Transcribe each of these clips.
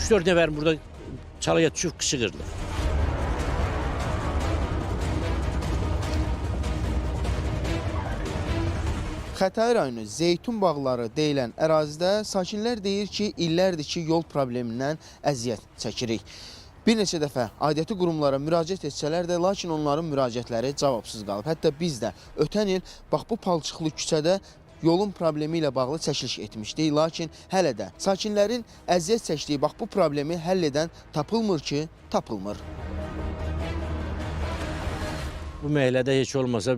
3-4 nəfərin burada çalaya düşüb qışqırdı. Xətai rayonu Zeytun bağları deyilən ərazidə sakinlər deyir ki, illərdir ki, yol problemindən əziyyət çəkirik. Bir neçə dəfə aidiyyəti qurumlara müraciət etsələr də, lakin onların müraciətləri cavabsız qalıb. Hətta biz də ötən il bax bu palçıqlı küçədə yolun problemi ilə bağlı çəkiliş etmişdik. Lakin hələ də sakinlərin əziyyət çəkdiyi bax bu problemi həll edən tapılmır ki, tapılmır. Bu məhəllədə heç olmasa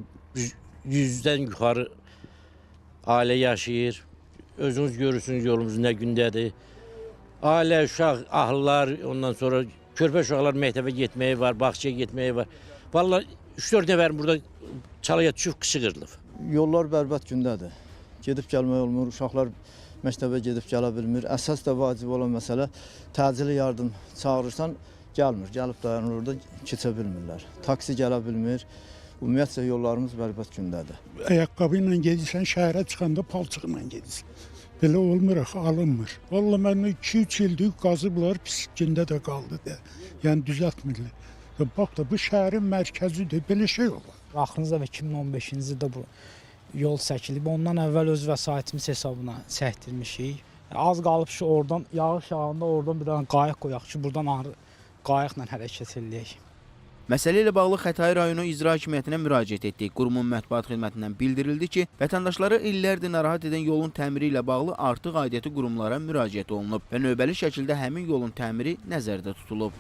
100-dən yuxarı ailə yaşayır. Özünüz görürsünüz yolumuz nə gündədir. Ailə, uşaq, ahlılar, ondan sonra körpə uşaqlar məktəbə getməyi var, bağçaya getməyi var. Vallahi 3-4 nəfərin burada çalaya düşüb qışqırılıb. Yollar bərbad gündədir. Gedib gəlmək olmur, uşaqlar məktəbə gedib gələ bilmir. Əsas da vacib olan məsələ təcili yardım çağırırsan, gəlmir. Gəlib dayanır orada, keçə bilmirlər. Taksi gələ bilmir. Ümumiyyətlə yollarımız bərbad gündədir. Ayaqqabı ilə gedirsən, şəhərə çıxanda palçıqla gedirsən. Belə olmur, alınmır. Vallahi mən 2-3 ildir qazıblar, pis gündə də qaldı da. Yəni düzəltmirlər. Bax da bu şəhərin mərkəzidir, belə şey olur. Axırıncı da 2015-ci ildə bu yol çəkilib. Ondan əvvəl öz vəsaitimiz hesabına çəkdirmişik. Az qalıb ki, oradan yağış yağanda oradan bir dənə qayıq qoyaq ki, buradan qayıqla hərəkət edək. Məsələ ilə bağlı Xətai rayonu icra hakimiyyətinə müraciət etdik. Qurumun mətbuat xidmətindən bildirildi ki, vətəndaşları illərdir narahat edən yolun təmiri ilə bağlı artıq aidiyyəti qurumlara müraciət olunub və növbəli şəkildə həmin yolun təmiri nəzərdə tutulub.